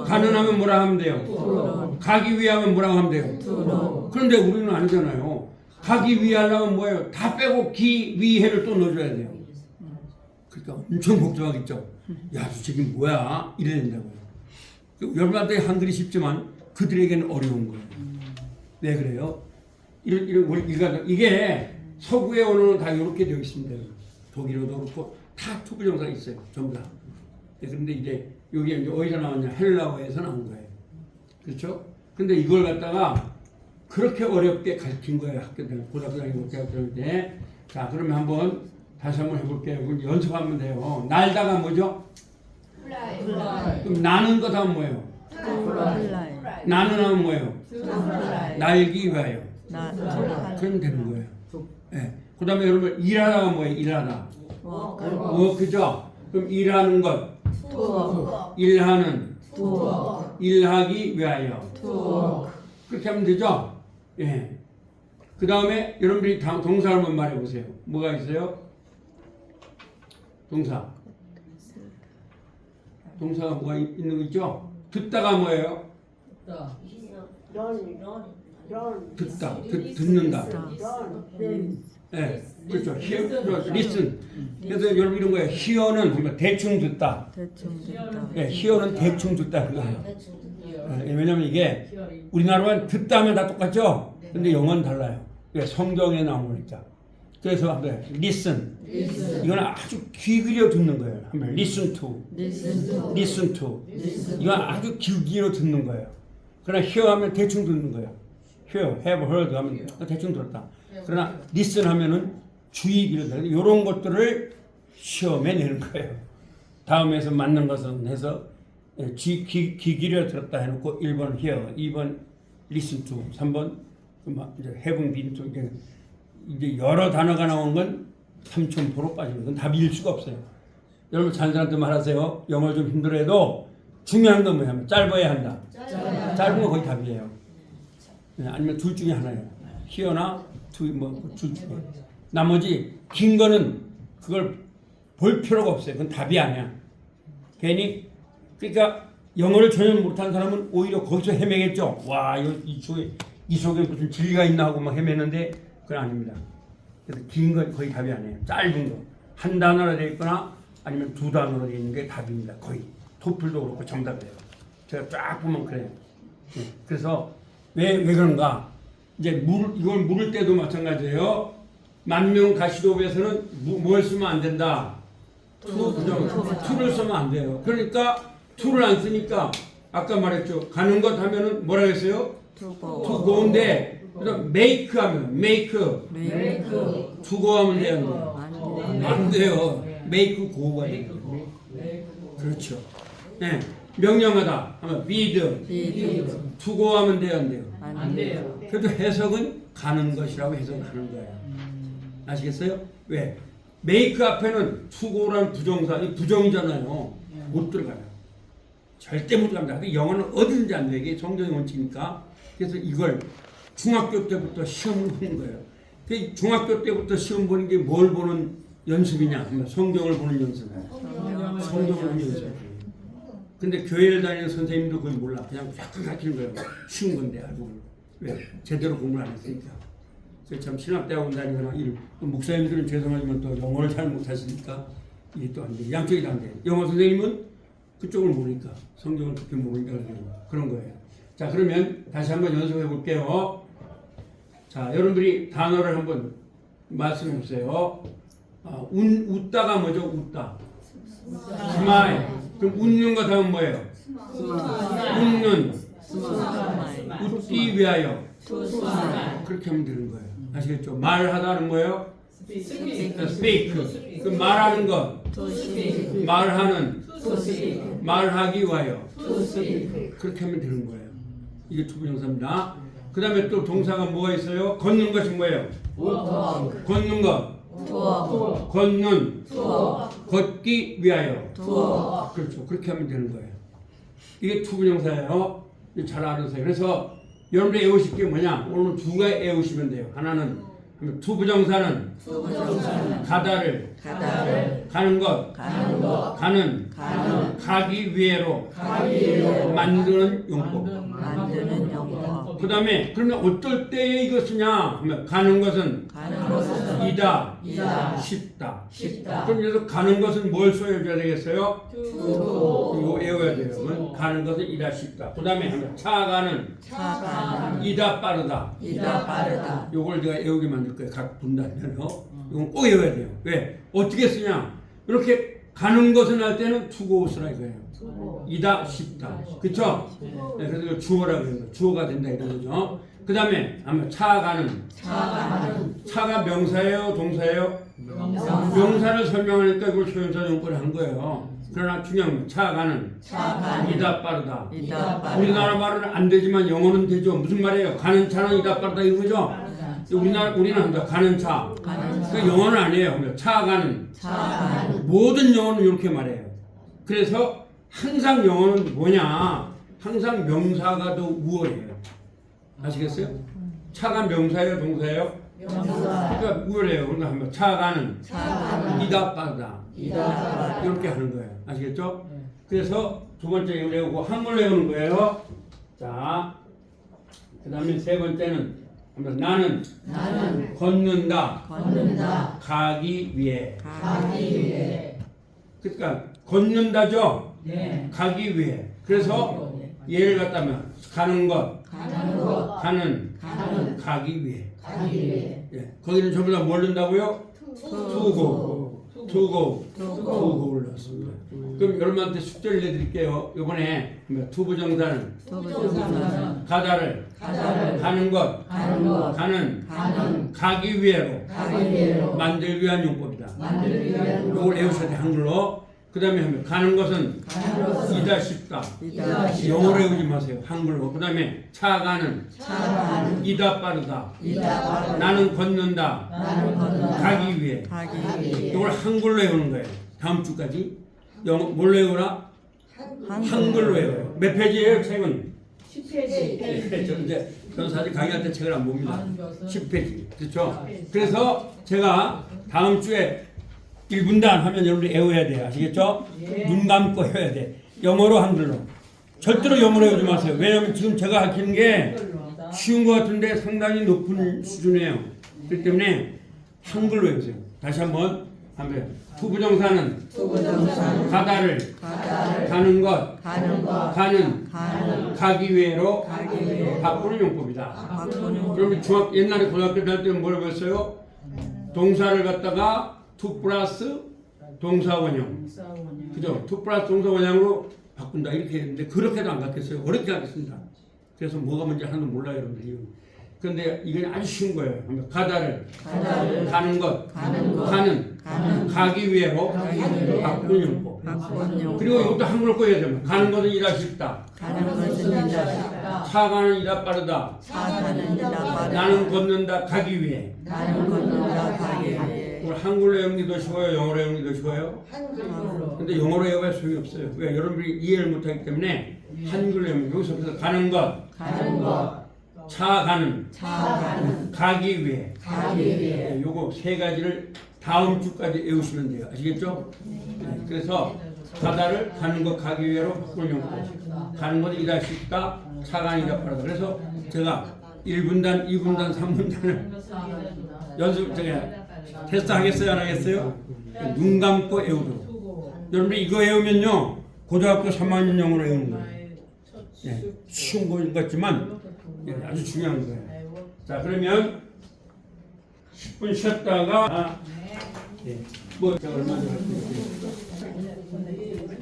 가는 하면 뭐라 하면 돼요? 가기 위해 하면 뭐라고 하면 돼요? 그런데 우리는 아니잖아요. 가기 위해 하려면 뭐예요? 다 빼고 기 위해를 또 넣어줘야 돼요. 그러니까 엄청 복잡하겠죠. 야, 저게 뭐야? 이래야 된다고요. 여러분한테 한글이 쉽지만 그들에게는 어려운 거예요. 왜 그래요? 이게 서구의 언어는 다 이렇게 되어 있습니다. 독일어도 그렇고 다 투부정사가 있어요. 전부 다. 그런데 이제 여기 이제 어디서 나왔냐? 헬라어에서 나온 거예요. 그렇죠? 근데 이걸 갖다가 그렇게 어렵게 가르친 거예요. 학교들, 고등학교 다니고 대학교 때. 자, 그러면 다시 한번 해볼게요. 연습하면 돼요. 날다가 뭐죠? 그럼 나는 것 하면 뭐예요? 나는 하면 뭐예요? 날기 위하여. 그럼 되는 거예요. 예. 그 다음에 여러분 일하다가 뭐예요? 일하다. 워크죠? 그럼 일하는 것. 투어 일하는. 투어 일하기 위하여. 투어 그렇게 하면 되죠? 예. 그 다음에 여러분들이 동사 한번 말해보세요. 뭐가 있어요? 동사. 동사가 뭐가 있는 거 있죠? 듣다가 뭐예요? 듣다. 듣는다. 예. 그렇죠. hear, listen. 그래서 여러분 이런 거예요. hear는 대충 듣다. 대충 듣다 예, hear는 대충 듣다 그거예요. 예, 왜냐면 이게 우리나라만 듣다 하면 다 똑같죠? 근데 영어는 달라요. 왜? 성경에 나오니까. 그래서 한번 listen. 이건 아주 귀 기울여 듣는 거예요. 한번 listen to. listen to. 이건 아주 귀 기울여 듣는 거예요. 그러나 hear 하면 대충 듣는 거예요. hear, have heard 하면 대충 들었다. 그러나 listen 하면은 주의 기울여 들어요. 이런 것들을 시험에 내는 거예요. 다음에서 맞는 것은 해서 귀 기울여 들었다 해놓고 1번 hear, 2번 listen to, 3번 이제 having been to 이제 여러 단어가 나오는 건 3,000% 빠지는 건 답일 수가 없어요. 여러분 자녀들한테 말하세요. 영어 좀 힘들어도 중요한 건 뭐냐면 짧아야 한다. 짧은 거 거의 답이에요. 아니면 둘 중에 하나예요. hear나 to 뭐둘 중에. 나머지 긴 거는 그걸 볼 필요가 없어요. 그건 답이 아니야. 괜히 그러니까 영어를 전혀 못하는 사람은 오히려 거기서 헤매겠죠. 와 이거 이 속에 무슨 진리가 있나 하고 막 헤매는데 그건 아닙니다. 그래서 긴 건 거의 답이 아니에요. 짧은 거 한 단어로 되어 있거나 아니면 두 단어로 되어 있는 게 답입니다. 거의 토플도 그렇고 정답이에요. 제가 쫙 보면 그래요. 그래서 왜 그런가? 이제 이걸 물을 때도 마찬가지예요. 만명 가시도에서는 뭘 쓰면 안 된다. 투를 쓰면 안 돼요. 그러니까 투를 안 쓰니까 아까 말했죠. 가는 것 하면은 뭐라 했어요? 투고인데 그다음 make 하면 make 투고 하면 돼요. 안 돼요. make go가 돼요. 그렇죠. 네. 명령하다 하면 bid 투고 하면 돼요. 안 돼요? 안 돼요. 그래도 해석은 가는 것이라고 해석하는 거예요. 아시겠어요? 왜? make 앞에는 투고라는 부정사, 이 부정이잖아요. 못 들어가요. 절대 못 들어갑니다. 근데 영어는 어디든지 안 되게 성경의 원칙이니까. 그래서 이걸 중학교 때부터 시험을 보는 거예요. 그 중학교 때부터 시험 보는 게 뭘 보는 연습이냐? 성경을 보는 연습이에요. 성경을 보는 연습이에요. 근데 교회를 다니는 선생님도 그걸 몰라. 그냥 약간 가르치는 거예요. 쉬운 건데 알고. 왜? 제대로 공부를 안 했으니까. 그래서 참 신학대학원 다니거나 목사님들은 죄송하지만 또 영어를 잘 못하시니까 이게 또 안 돼. 양쪽이 다 안 돼. 영어 선생님은 그쪽을 모르니까 성경을 그렇게 모르니까 그런 거예요. 자 그러면 다시 한번 연습해 볼게요. 자 여러분들이 단어를 한번 말씀해 보세요. 웃다가 뭐죠? 웃다. 스마일. 그럼 웃는 거 다음 뭐예요? 웃는. 웃기 위하여. 그렇게 하면 되는 거예요. 아시겠죠? 말하다는 뭐예요? speak. 그 말하는 것. 말하는. 말하기 위하여. 그렇게 하면 되는 거예요. 이게 투부정사입니다. 그 다음에 또 동사가 뭐가 있어요? 걷는 것이 뭐예요? 걷는 것. 걷는. 걷기 위하여. 그렇죠. 그렇게 하면 되는 거예요. 이게 투부정사예요. 잘 알으세요. 그래서 여러분들 외우실 게 뭐냐? 오늘 두 가지 외우시면 돼요. 하나는 투부정사는 가다를 가는 것 가는 가기 위해로 만드는 용법. 그 다음에 그러면 어떨 때에 이거 쓰냐 하면 가는 것은 이다 쉽다. 그럼 여기서 가는 것은 뭘 써야 되겠어요? 이거 외워야 돼요. 가는 것은 이다 쉽다. 그 다음에 차가는 이다 빠르다. 요걸 제가 외우게 만들 거예요. 각 분단면요. 이건 꼭 외워야 돼요. 왜? 어떻게 쓰냐? 이렇게 가는 것은 할 때는 투고 쓰라 이거예요. 이다 쉽다. 그쵸? 네, 그래서 이거 주어라 그러는 거예요. 주어가 된다 이런 거죠. 그 다음에 아마 차가는 차가 명사예요? 동사예요? 명사를 설명하니까 이걸 소형사 용법을 한 거예요. 그러나 중요한 건 차가는 이다 빠르다. 우리나라 말은 안 되지만 영어는 되죠. 무슨 말이에요? 가는 차는 이다 빠르다 이거죠? 우리는 한다. 가는 차. 가는 차. 그 영어는 아니에요. 차 가는. 차 가는. 모든 영어는 이렇게 말해요. 그래서 항상 영어는 뭐냐? 항상 명사가 더 우월해요. 아시겠어요? 차가 명사예요, 동사예요? 명사. 그러니까 우월해요. 그러니까 한번 차 가는. 차 가는. 이다 빠르다. 이다 이렇게 하는 거예요. 아시겠죠? 그래서 두 번째 이걸 외우고 한글 외우는 거예요. 자, 그 다음에 세 번째는 한번 나는 걷는다. 걷는다. 가기 위해. 가기 위해. 그러니까 걷는다죠. 네. 가기 위해. 그래서 예를 갖다면 가는 것, 가는 것. 가는, 가는. 가기 위해. 가기 위해. 예. 거기는 전부 다 뭘 넣는다고요? 투고 올랐습니다. 그럼 여러분한테 숙제를 내드릴게요. 이번에 투부정사는 투부정사는 가다를 가는 것, 가는 것. 가는 가는. 가기 위해로 가기 위해로. 만들기 위한 용법이다. 만들기 위한 이걸 외우셔야 돼 한글로. 그 다음에 하면 가는 것은 가는 것은 이다 쉽다. 이다 쉽다. 영어로 외우지 마세요. 한글로. 그 다음에 차 가는 차 가는. 이다 빠르다. 이다 빠르다. 나는 걷는다. 나는 걷는다. 가기 위해. 가기 위해. 이걸 한글로 외우는 거예요. 다음 주까지. 영어 뭘 외우라? 한글로 외워요. 몇 페이지예요, 책은? 10페이지. 저 이제 저는 사실 강의할 때 책을 안 봅니다. 10페이지. 그렇죠? 그래서 제가 다음 주에 1분단 하면 여러분이 외워야 돼요. 아시겠죠? 눈 감고 외워야 돼. 영어로 한글로. 절대로 영어로 외우지 마세요. 왜냐하면 지금 제가 가르치는 게 쉬운 것 같은데 상당히 높은 수준이에요. 그렇기 때문에 한글로 외우세요. 다시 한번 투부정사는 투부정사는 가다를 가다를. 가는 것, 가는 것. 가는 가는. 가기 위해로 가기 위해. 바꾸는 용법이다. 바꾸는. 그러면 옛날에 고등학교 다닐 때는 뭐라고 했어요? 동사를 갖다가 투 플러스 동사 원형. 그죠? 투 플러스 동사 원형으로 바꾼다 이렇게 했는데 그렇게도 안 바뀌었어요. 어렵게 하겠습니다. 그래서 뭐가 뭔지 하나도 몰라요, 여러분들이. 그런데 이건 아주 쉬운 거예요. 가다를 가는 것, 가는 것. 가는 가기 위해로 위해로. 바꾸는 용법. 바꾸는 용법. 그리고 이것도 한글 거 해야 됩니다. 가는 것은 이다 쉽다. 가는 것은 이다 쉽다. 차 가는 이다 빠르다. 차 가는 이다 빠르다. 나는 걷는다 가기 위해. 나는 걷는다 가기 위해. 오늘 한글로 외우는 게 더 쉬워요? 영어로 외우는 게 더 쉬워요? 한글로. 근데 영어로 외워야 소용이 없어요. 왜? 여러분들이 이해를 못하기 때문에 한글로 외우면 여기서 그래서 가는 것, 가는 것. 차 가는, 차 가는. 가기 위해. 가기 위해. 네, 요거 세 가지를 다음 주까지 외우시면 돼요. 아시겠죠? 네, 그래서 가다를 가는 것 가기 위해로 바꾸는 용법. 가는 것은 이다 쉽다. 차가 이다 빠르다. 그래서 제가 1분단, 2분단, 3분단을 연습 제가 테스트 하겠어요? 안 하겠어요? 눈 감고 외우도록. 여러분들 이거 외우면요 고등학교 3학년 영어로 외우는 거예요. 예, 쉬운 것 같지만 예, 아주 중요한 거예요. 자 그러면 10분 쉬었다가 예, 뭐 제가 얼마 전에